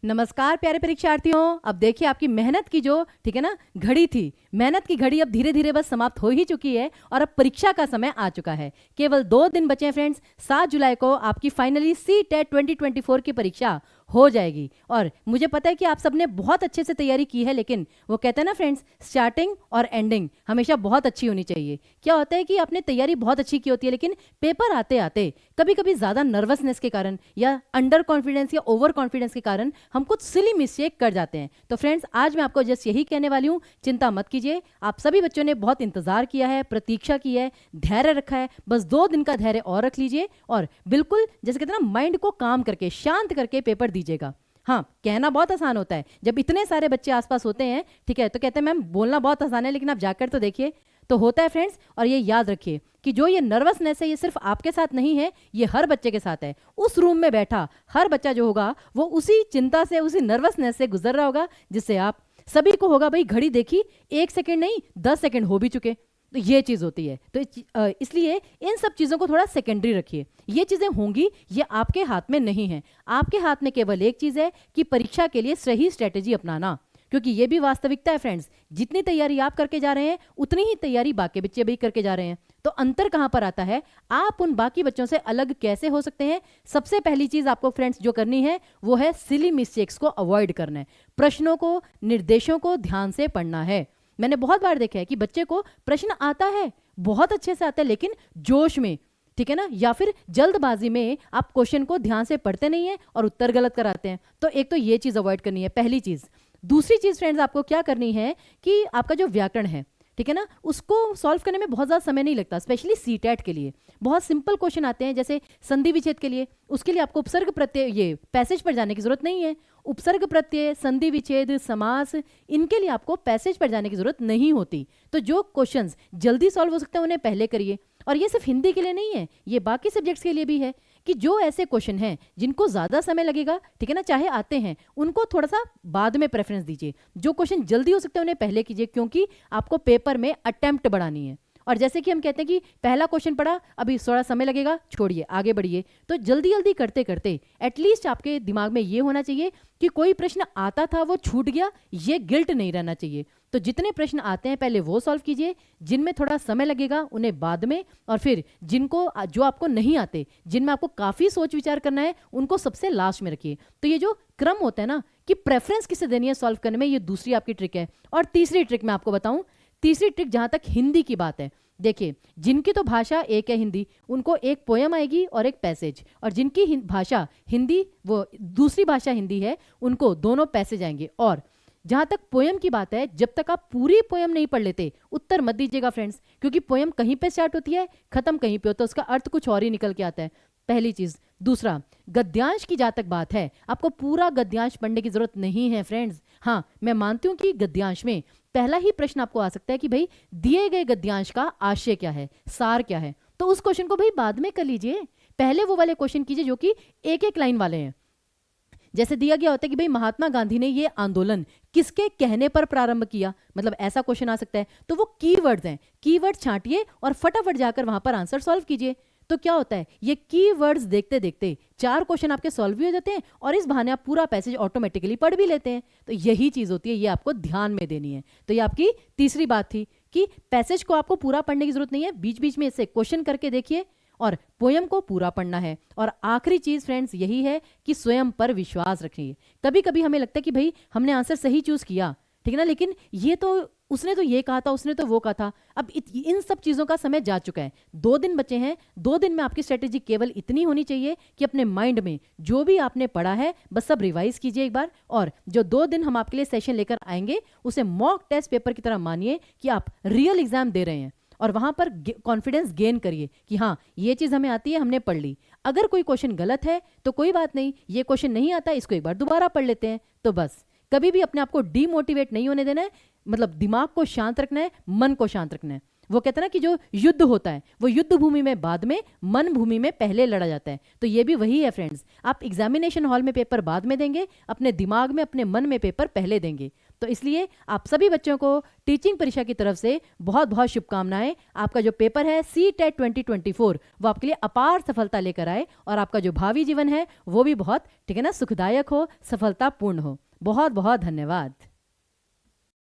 नमस्कार प्यारे परीक्षार्थियों। अब देखिए आपकी मेहनत की जो ठीक है ना घड़ी थी, मेहनत की घड़ी अब धीरे धीरे बस समाप्त हो ही चुकी है और अब परीक्षा का समय आ चुका है। केवल 2 दिन बचे हैं फ्रेंड्स। 7 जुलाई को आपकी फाइनली सी टेट 2024 की परीक्षा हो जाएगी और मुझे पता है कि आप सबने बहुत अच्छे से तैयारी की है, लेकिन वो कहते हैं ना फ्रेंड्स, स्टार्टिंग और एंडिंग हमेशा बहुत अच्छी होनी चाहिए। क्या होता है कि आपने तैयारी बहुत अच्छी की होती है, लेकिन पेपर आते आते कभी कभी ज़्यादा नर्वसनेस के कारण या अंडर कॉन्फिडेंस या ओवर कॉन्फिडेंस के कारण हम कुछ सिली मिस्टेक कर जाते हैं। तो फ्रेंड्स, आज मैं आपको जस्ट यही कहने वाली हूँ, चिंता मत कीजिए। आप सभी बच्चों ने बहुत इंतजार किया है, प्रतीक्षा की है, धैर्य रखा है। बस 2 दिन का धैर्य और रख लीजिए और बिल्कुल जैसे कहते हैं ना, माइंड को काम करके शांत करके पेपर दीजिएगा। हाँ, कहना बहुत आसान होता है, जब इतने सारे बच्चे आसपास होते हैं, ठीक है, तो कहते हैं मैम बोलना बहुत आसान है, लेकिन आप जाकर तो देखिए तो होता है फ्रेंड्स। और ये याद रखिए कि जो ये नर्वसनेस है, ये सिर्फ आपके साथ नहीं है, ये हर बच्चे के साथ है। उस रूम में बैठा हर बच्चा जो होगा वो उसी चिंता से, उसी नर्वसनेस से गुजर रहा होगा, जिससे आप सभी को होगा भाई घड़ी देखी 1 सेकेंड नहीं 10 सेकेंड हो भी चुके। तो ये चीज़ होती है। तो इसलिए इन सब चीज़ों को थोड़ा सेकेंडरी रखिए। ये चीज़ें होंगी, ये आपके हाथ में नहीं है। आपके हाथ में केवल एक चीज़ है कि परीक्षा के लिए सही स्ट्रेटेजी अपनाना, क्योंकि ये भी वास्तविकता है फ्रेंड्स। जितनी तैयारी आप करके जा रहे हैं, उतनी ही तैयारी बाकी बच्चे भी करके जा रहे हैं। तो अंतर कहाँ पर आता है, आप उन बाकी बच्चों से अलग कैसे हो सकते हैं? सबसे पहली चीज़ आपको फ्रेंड्स जो करनी है वो है सिली मिस्टेक्स को अवॉइड करना है। प्रश्नों को, निर्देशों को ध्यान से पढ़ना है। मैंने बहुत बार देखा है कि बच्चे को प्रश्न आता है, बहुत अच्छे से आता है, लेकिन जोश में, ठीक है ना, या फिर जल्दबाजी में आप क्वेश्चन को ध्यान से पढ़ते नहीं है और उत्तर गलत कराते हैं। तो एक तो ये चीज़ अवॉइड करनी है, पहली चीज़। दूसरी चीज़ फ्रेंड्स आपको क्या करनी है कि आपका जो व्याकरण है, ठीक है ना, उसको सॉल्व करने में बहुत ज़्यादा समय नहीं लगता। स्पेशली सी टेट के लिए बहुत सिंपल क्वेश्चन आते हैं, जैसे संधि विच्छेद के लिए। उसके लिए आपको उपसर्ग प्रत्यय, ये पैसेज पर जाने की जरूरत नहीं है। उपसर्ग प्रत्यय, संधि विच्छेद, समास, इनके लिए आपको पैसेज पर जाने की जरूरत नहीं होती। तो जो क्वेश्चंस जल्दी सॉल्व हो सकते हैं उन्हें पहले करिए। और ये सिर्फ हिंदी के लिए नहीं है, ये बाकी सब्जेक्ट्स के लिए भी है कि जो ऐसे क्वेश्चन हैं जिनको ज़्यादा समय लगेगा, ठीक है ना, चाहे आते हैं, उनको थोड़ा सा बाद में प्रेफरेंस दीजिए। जो क्वेश्चन जल्दी हो सकते हैं उन्हें पहले कीजिए, क्योंकि आपको पेपर में अटेम्प्ट बढ़ानी है। और जैसे कि हम कहते हैं कि पहला क्वेश्चन पढ़ा, अभी थोड़ा समय लगेगा, छोड़िए, आगे बढ़िए। तो जल्दी जल्दी करते करते एटलीस्ट आपके दिमाग में ये होना चाहिए कि कोई प्रश्न आता था वो छूट गया, ये गिल्ट नहीं रहना चाहिए। तो जितने प्रश्न आते हैं पहले वो सॉल्व कीजिए, जिनमें थोड़ा समय लगेगा उन्हें बाद में, और फिर जिनको जो आपको नहीं आते, जिनमें आपको काफ़ी सोच विचार करना है, उनको सबसे लास्ट में रखिए। तो ये जो क्रम होता है ना कि प्रेफरेंस किसे देनी है सॉल्व करने में, ये दूसरी आपकी ट्रिक है। और तीसरी ट्रिक मैं आपको बताऊं, तीसरी ट्रिक जहां तक हिंदी की बात है, देखिए जिनकी तो भाषा एक है हिंदी, उनको एक पोयम आएगी और एक पैसेज, और जिनकी भाषा हिंदी, वो दूसरी भाषा हिंदी है, उनको दोनों पैसेज आएंगे। और जहां तक पोयम की बात है, जब तक आप पूरी पोयम नहीं पढ़ लेते उत्तर मत दीजिएगा फ्रेंड्स, क्योंकि पोयम कहीं पे स्टार्ट होती है, खत्म कहीं पे होता है, उसका अर्थ कुछ और ही निकल के आता है। पहली चीज। दूसरा, गद्यांश की जहां तक बात है, आपको पूरा गद्यांश पढ़ने की जरूरत नहीं है फ्रेंड्स। हाँ, मैं मानती हूं कि गद्यांश में पहला ही प्रश्न आपको आ सकता है कि भाई दिए गए गद्यांश का आशय क्या है, सार क्या है। तो उस क्वेश्चन को भाई बाद में कर लीजिए, पहले वो वाले क्वेश्चन कीजिए जो कि एक एक लाइन वाले हैं। जैसे दिया गया होता है कि भाई महात्मा गांधी ने ये आंदोलन किसके कहने पर प्रारंभ किया, मतलब ऐसा क्वेश्चन आ सकता है। तो वो कीवर्ड्स हैं, कीवर्ड छांटिए और फटाफट जाकर वहां पर आंसर सॉल्व कीजिए। तो क्या होता है, ये कीवर्ड्स देखते देखते 4 क्वेश्चन आपके सॉल्व भी हो जाते हैं, और इस बहाने आप पूरा पैसेज ऑटोमेटिकली पढ़ भी लेते हैं। तो यही चीज होती है, ये आपको ध्यान में देनी है। तो ये आपकी तीसरी बात थी कि पैसेज को आपको पूरा पढ़ने की जरूरत नहीं है, बीच बीच में इससे क्वेश्चन करके देखिए, और पोयम को पूरा पढ़ना है। और आखिरी चीज फ्रेंड्स यही है कि स्वयं पर विश्वास रखिए। कभी कभी हमें लगता है कि भाई हमने आंसर सही चूज किया, ठीक है ना, लेकिन ये तो उसने तो ये कहा था, उसने तो वो कहा था। अब इन सब चीजों का समय जा चुका है। 2 दिन बचे हैं। 2 दिन में आपकी स्ट्रेटेजी केवल इतनी होनी चाहिए कि अपने माइंड में जो भी आपने पढ़ा है बस सब रिवाइज कीजिए एक बार, और जो 2 दिन हम आपके लिए सेशन लेकर आएंगे उसे मॉक टेस्ट पेपर की तरह मानिए कि आप रियल एग्जाम दे रहे हैं, और वहां पर कॉन्फिडेंस गेन करिए कि हाँ ये चीज हमें आती है, हमने पढ़ ली। अगर कोई क्वेश्चन गलत है तो कोई बात नहीं, ये क्वेश्चन नहीं आता, इसको एक बार दोबारा पढ़ लेते हैं। तो बस कभी भी अपने आप को डीमोटिवेट नहीं होने देना है, मतलब दिमाग को शांत रखना है, मन को शांत रखना है। वो कहते हैं ना कि जो युद्ध होता है वो युद्ध भूमि में बाद में, मन भूमि में पहले लड़ा जाता है। तो ये भी वही है फ्रेंड्स, आप एग्जामिनेशन हॉल में पेपर बाद में देंगे, अपने दिमाग में, अपने मन में पेपर पहले देंगे। तो इसलिए आप सभी बच्चों को टीचिंग परीक्षा की तरफ से बहुत बहुत शुभकामनाएं। आपका जो पेपर है CTET 2024 वो आपके लिए अपार सफलता लेकर आए और आपका जो भावी जीवन है वो भी बहुत, ठीक है ना, सुखदायक हो, सफलतापूर्ण हो। बहुत बहुत धन्यवाद।